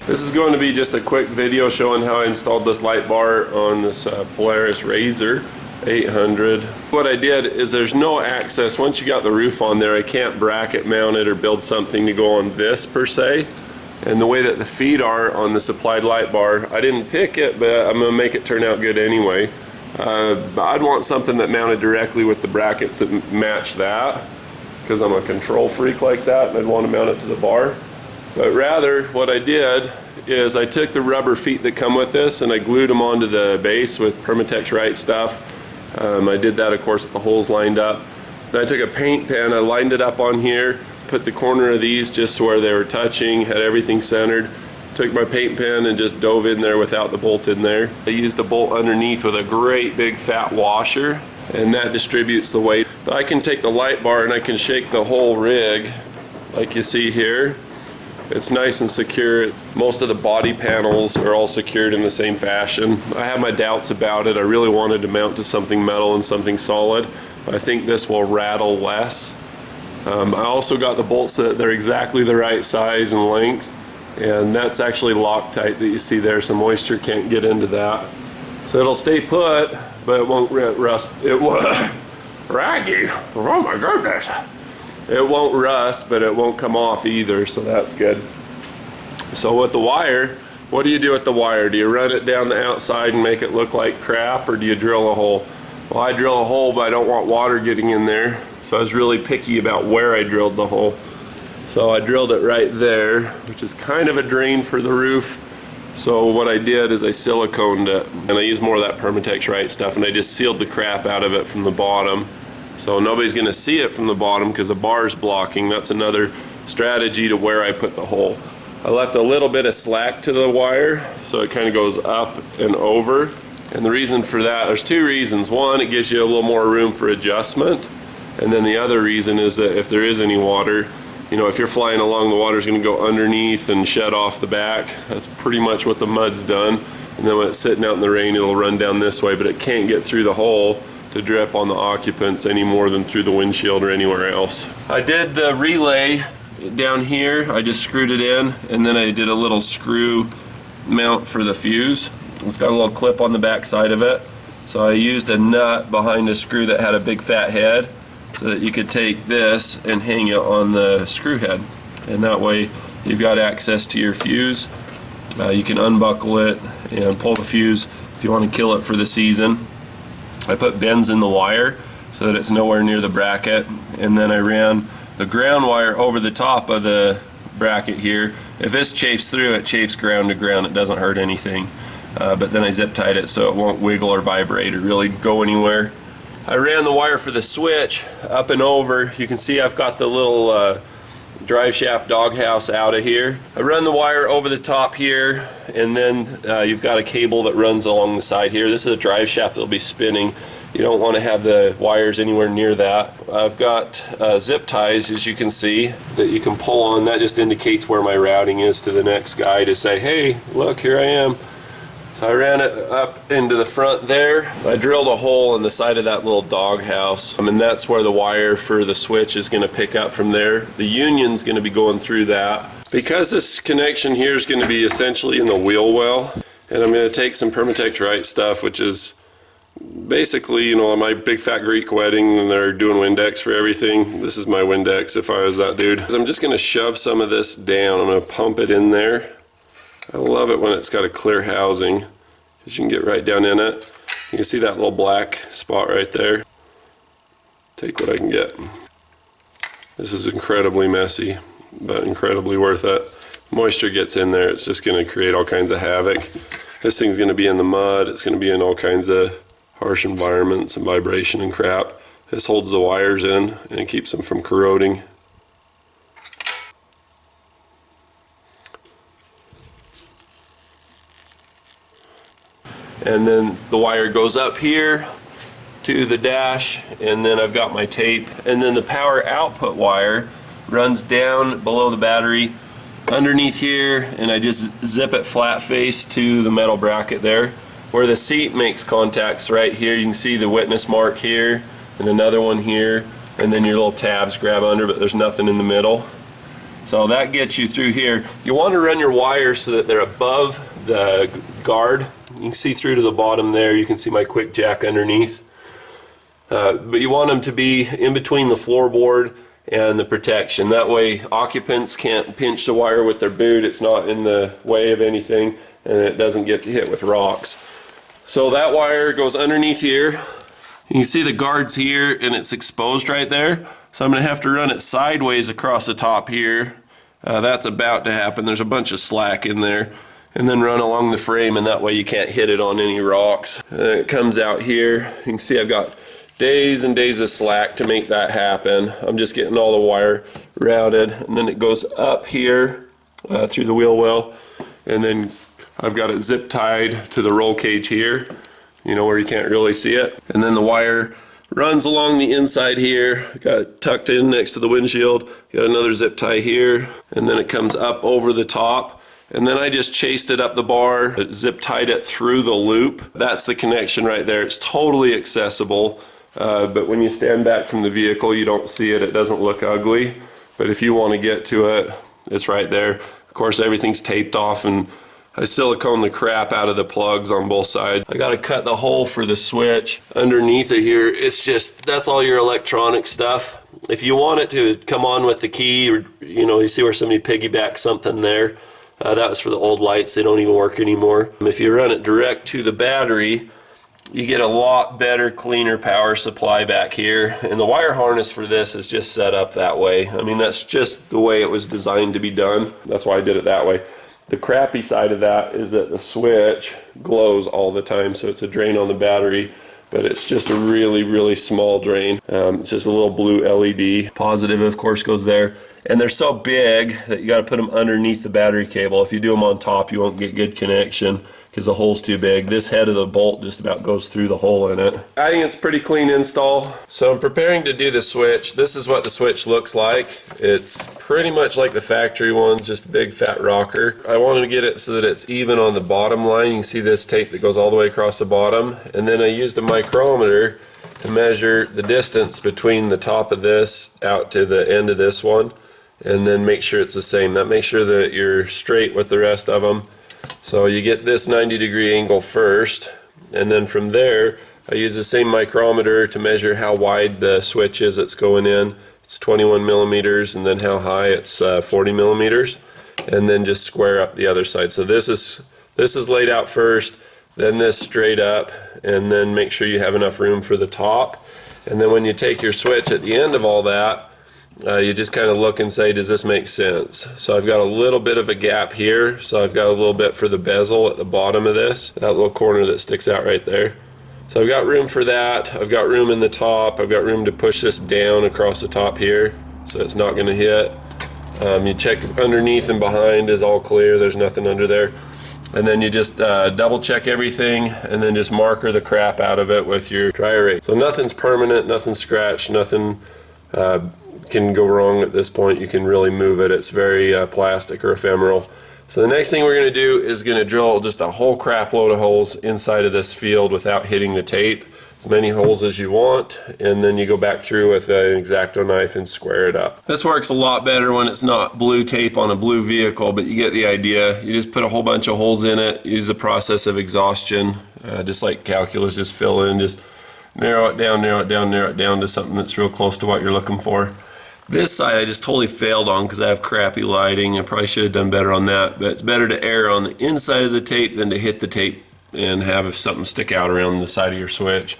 This is going to be just a quick video showing how I installed this light bar on this Polaris Razor 800. What I did is there's no access. Once you got the roof on there, I can't bracket mount it or build something to go on this per se. And the way that the feet are on the supplied light bar, I didn't pick it, but I'm going to make it turn out good anyway. But I'd want something that mounted directly with the brackets that match that, because I'm a control freak like that and I'd want to mount it to the bar. But rather, what I did is I took the rubber feet that come with this and I glued them onto the base with Permatex Right stuff. I did that, of course, with the holes lined up. Then I took a paint pen, I lined it up on here, put the corner of these just where they were touching, had everything centered. Took my paint pen and just dove in there without the bolt in there. I used a bolt underneath with a great big fat washer, and that distributes the weight. But I can take the light bar and I can shake the whole rig like you see here. It's nice and secure. Most of the body panels are all secured in the same fashion. I have my doubts about it. I really wanted to mount to something metal and something solid. I think this will rattle less. I also got the bolts so that they're exactly the right size and length, and that's actually Loctite that you see there, so moisture can't get into that. So it'll stay put, but it won't rust. It won't. Raggy, oh my goodness. It won't rust, but it won't come off either, so that's good. So with the wire, what do you do with the wire? Do you run it down the outside and make it look like crap, or do you drill a hole? Well, I drill a hole, but I don't want water getting in there, so I was really picky about where I drilled the hole. So I drilled it right there, which is kind of a drain for the roof. So what I did is I siliconed it, and I used more of that Permatex Right stuff, and I just sealed the crap out of it from the bottom. So nobody's going to see it from the bottom because the bar's blocking. That's another strategy to where I put the hole. I left a little bit of slack to the wire, so it kind of goes up and over. And the reason for that, there's two reasons. One, it gives you a little more room for adjustment. And then the other reason is that if there is any water, you know, if you're flying along, the water's going to go underneath and shed off the back. That's pretty much what the mud's done. And then when it's sitting out in the rain, it'll run down this way, but it can't get through the hole to drip on the occupants any more than through the windshield or anywhere else. I did the relay down here. I just screwed it in, and then I did a little screw mount for the fuse. It's got a little clip on the back side of it. So I used a nut behind the screw that had a big fat head, so that you could take this and hang it on the screw head, and that way you've got access to your fuse. You can unbuckle it and pull the fuse if you want to kill it for the season. I put bends in the wire so that it's nowhere near the bracket, and then I ran the ground wire over the top of the bracket here. If this chafes through, it chafes ground to ground. It doesn't hurt anything, but then I zip tied it so it won't wiggle or vibrate or really go anywhere. I ran the wire for the switch up and over. You can see I've got the little drive shaft doghouse out of here. I run the wire over the top here, and then you've got a cable that runs along the side here. This is a drive shaft that'll be spinning. You don't want to have the wires anywhere near that. I've got zip ties, as you can see, that you can pull on. That just indicates where my routing is to the next guy to say, hey, look, here I am. So I ran it up into the front there. I drilled a hole in the side of that little doghouse, and that's where the wire for the switch is going to pick up from there. The union's going to be going through that. Because this connection here is going to be essentially in the wheel well, and I'm going to take some Permatex Right stuff, which is basically, you know, my big fat Greek wedding, and they're doing Windex for everything. This is my Windex if I was that dude. I'm just going to shove some of this down. I'm going to pump it in there. I love it when it's got a clear housing, because you can get right down in it. You can see that little black spot right there. Take what I can get. This is incredibly messy, but incredibly worth it. Moisture gets in there, it's just going to create all kinds of havoc. This thing's going to be in the mud, it's going to be in all kinds of harsh environments and vibration and crap. This holds the wires in and it keeps them from corroding. And then the wire goes up here to the dash, and then I've got my tape, and then the power output wire runs down below the battery underneath here, and I just zip it flat face to the metal bracket there where the seat makes contacts. Right here you can see the witness mark here and another one here, and then your little tabs grab under, but there's nothing in the middle. So that gets you through here. You want to run your wires so that they're above the guard. You can see through to the bottom there. You can see my quick jack underneath. But you want them to be in between the floorboard and the protection. That way occupants can't pinch the wire with their boot. It's not in the way of anything, and it doesn't get hit with rocks. So that wire goes underneath here. You can see the guards here, and it's exposed right there. So I'm going to have to run it sideways across the top here. That's about to happen. There's a bunch of slack in there. And then run along the frame, and that way you can't hit it on any rocks. It comes out here. You can see I've got days and days of slack to make that happen. I'm just getting all the wire routed, and then it goes up here through the wheel well, and then I've got it zip tied to the roll cage here, you know, where you can't really see it. And then the wire runs along the inside here, got it tucked in next to the windshield, got another zip tie here, and then it comes up over the top. And then I just chased it up the bar, zip tied it through the loop. That's the connection right there. It's totally accessible, but when you stand back from the vehicle, you don't see it. It doesn't look ugly, but if you want to get to it, it's right there. Of course, everything's taped off, and I silicone the crap out of the plugs on both sides. I got to cut the hole for the switch underneath it here. It's just, that's all your electronic stuff. If you want it to come on with the key, or you know, you see where somebody piggybacked something there. That was for the old lights. They don't even work anymore. If you run it direct to the battery, you get a lot better, cleaner power supply back here. And the wire harness for this is just set up that way. I mean, that's just the way it was designed to be done. That's why I did it that way. The crappy side of that is that the switch glows all the time, so it's a drain on the battery, but it's just a really, really small drain. It's just a little blue LED. Positive, of course, goes there. And they're so big that you got to put them underneath the battery cable. If you do them on top, you won't get good connection because the hole's too big. This head of the bolt just about goes through the hole in it. I think it's a pretty clean install. So I'm preparing to do the switch. This is what the switch looks like. It's pretty much like the factory ones, just a big fat rocker. I wanted to get it so that it's even on the bottom line. You can see this tape that goes all the way across the bottom. And then I used a micrometer to measure the distance between the top of this out to the end of this one, and then make sure it's the same. That makes sure that you're straight with the rest of them. So you get this 90-degree angle first, and then from there I use the same micrometer to measure how wide the switch is that's going in. It's 21 millimeters, and then how high it's 40 millimeters, and then just square up the other side. So this is laid out first, then this straight up, and then make sure you have enough room for the top. And then when you take your switch at the end of all that, you just kind of look and say, does this make sense? So I've got a little bit of a gap here, so I've got a little bit for the bezel at the bottom of this, that little corner that sticks out right there. So I've got room for that. I've got room in the top. I've got room to push this down across the top here so it's not going to hit. You check underneath and behind is all clear. There's nothing under there. And then you just double check everything, and then just marker the crap out of it with your dry erase. So nothing's permanent, nothing's scratched, nothing can go wrong at this point. You can really move it. It's very plastic or ephemeral. So the next thing we're going to do is going to drill just a whole crap load of holes inside of this field without hitting the tape. As many holes as you want, and then you go back through with an X-Acto knife and square it up. This works a lot better when it's not blue tape on a blue vehicle, but you get the idea. You just put a whole bunch of holes in it, use the process of exhaustion, just like calculus, just fill in, just narrow it down, narrow it down, narrow it down to something that's real close to what you're looking for. This side I just totally failed on because I have crappy lighting. I probably should have done better on that, but it's better to err on the inside of the tape than to hit the tape and have something stick out around the side of your switch.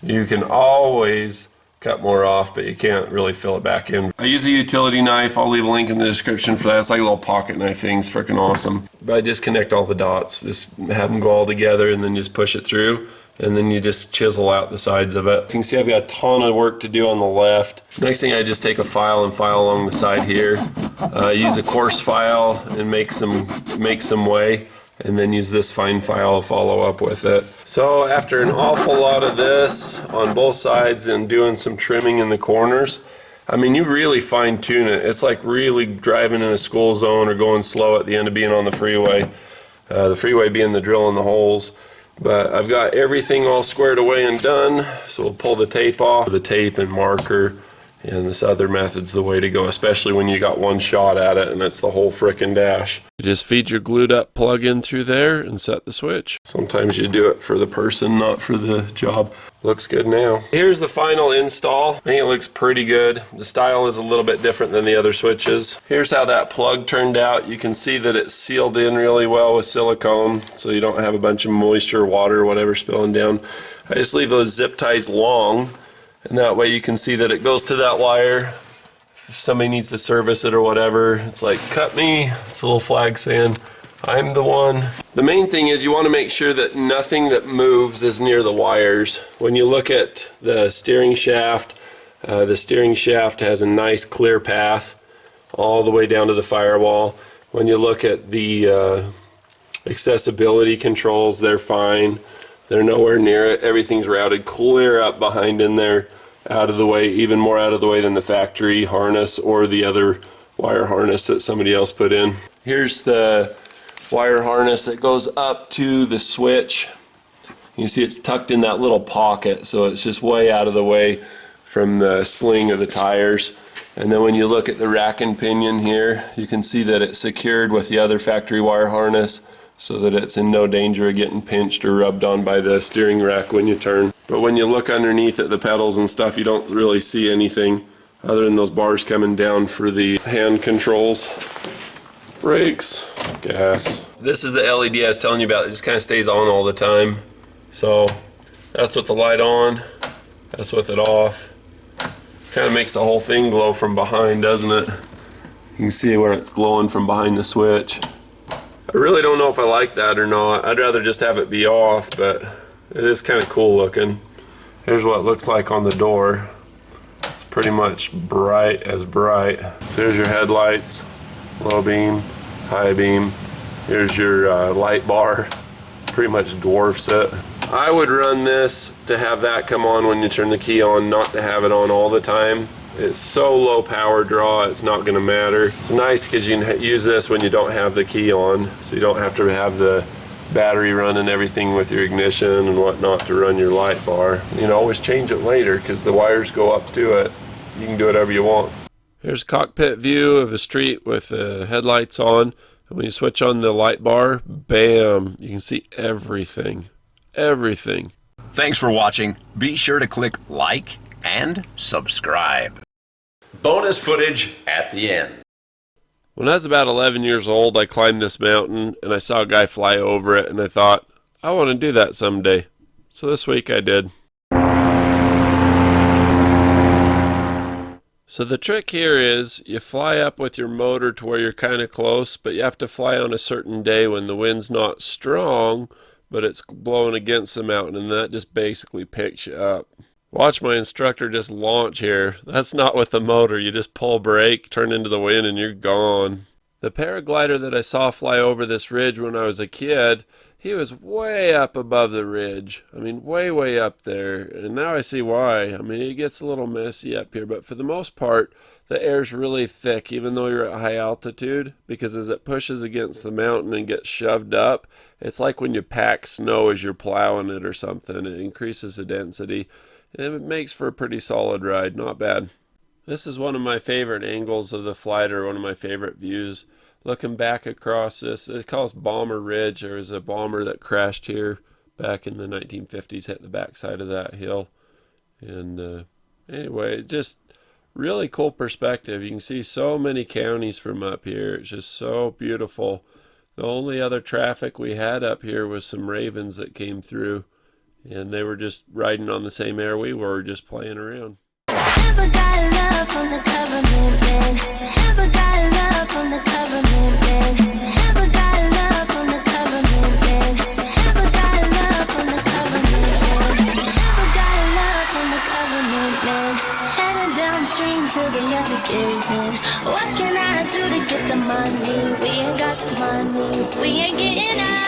You can always cut more off, but you can't really fill it back in. I use a utility knife. I'll leave a link in the description for that. It's like a little pocket knife thing. It's freaking awesome. But I just connect all the dots. Just have them go all together and then just push it through. And then you just chisel out the sides of it. You can see I've got a ton of work to do on the left. Next thing, I just take a file and file along the side here. Use a coarse file and make some way, and then use this fine file to follow up with it. So after an awful lot of this on both sides and doing some trimming in the corners, I mean, you really fine tune it. It's like really driving in a school zone or going slow at the end of being on the freeway being the drill in the holes. But I've got everything all squared away and done, so we'll pull the tape off, the tape and marker, And this other method's the way to go, especially when you got one shot at it and it's the whole frickin' dash. You just feed your glued up plug in through there and set the switch. Sometimes you do it for the person, not for the job. Looks good now. Here's the final install. I think it looks pretty good. The style is a little bit different than the other switches. Here's how that plug turned out. You can see that it's sealed in really well with silicone, so you don't have a bunch of moisture, water, whatever spilling down. I just leave those zip ties long, and that way you can see that it goes to that wire. If somebody needs to service it or whatever, it's like, cut me. It's a little flag saying, I'm the one. The main thing is you want to make sure that nothing that moves is near the wires. When you look at the steering shaft has a nice clear path all the way down to the firewall. When you look at the accessibility controls, they're fine. They're nowhere near it. Everything's routed clear up behind in there, out of the way, even more out of the way than the factory harness or the other wire harness that somebody else put in. Here's the wire harness that goes up to the switch. You see it's tucked in that little pocket, so it's just way out of the way from the sling of the tires. And then when you look at the rack and pinion here, you can see that it's secured with the other factory wire harness so that it's in no danger of getting pinched or rubbed on by the steering rack when you turn. But when you look underneath at the pedals and stuff, you don't really see anything other than those bars coming down for the hand controls. Brakes, gas. This is the LED I was telling you about. It just kind of stays on all the time. So that's with the light on, that's with it off. Kind of makes the whole thing glow from behind, doesn't it? You can see where it's glowing from behind the switch. I really don't know if I like that or not. I'd rather just have it be off, but it is kind of cool looking. Here's what it looks like on the door. It's pretty much bright as bright. So here's your headlights, low beam, high beam. Here's your light bar, pretty much dwarfs it. I would run this to have that come on when you turn the key on, not to have it on all the time. It's so low power draw, it's not going to matter. It's nice because you can use this when you don't have the key on, so you don't have to have the battery running everything with your ignition and whatnot to run your light bar. You can always change it later because the wires go up to it. You can do whatever you want. Here's a cockpit view of a street with the headlights on. And when you switch on the light bar, bam, you can see everything. Everything. Thanks for watching. Be sure to click like and subscribe. Bonus footage at the end. When I was about 11 years old, I climbed this mountain and I saw a guy fly over it and I thought, I want to do that someday. So this week I did. So the trick here is you fly up with your motor to where you're kind of close, but you have to fly on a certain day when the wind's not strong, but it's blowing against the mountain, and that just basically picks you up. Watch my instructor just launch here. That's not with the motor. You just pull brake, turn into the wind, and you're gone. The paraglider that I saw fly over this ridge when I was a kid, he was way up above the ridge. I mean, way, way up there. And now I see why. I mean, it gets a little messy up here, but for the most part, the air's really thick, even though you're at high altitude, because as it pushes against the mountain and gets shoved up, it's like when you pack snow as you're plowing it or something. It increases the density, and it makes for a pretty solid ride. Not bad. This is one of my favorite angles of the flight, or one of my favorite views. Looking back across this, it calls Bomber Ridge. There was a bomber that crashed here back in the 1950s, hit the backside of that hill. And anyway, just really cool perspective. You can see so many counties from up here. It's just so beautiful. The only other traffic we had up here was some ravens that came through, and they were just riding on the same air we were, just playing around. Never got love from the government, man. Never got love from the government, man. Never got love from the government, man. Never got love from the government, man. Never got love from the government, man. Headed downstream till the levee gives in. What can I do to get the money? We ain't got the money. We ain't getting out.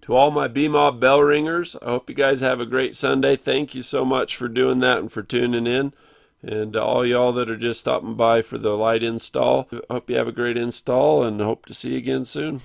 To all my B-Mob bell ringers, I hope you guys have a great Sunday. Thank you so much for doing that and for tuning in. And all y'all that are just stopping by for the light install, I hope you have a great install and hope to see you again soon.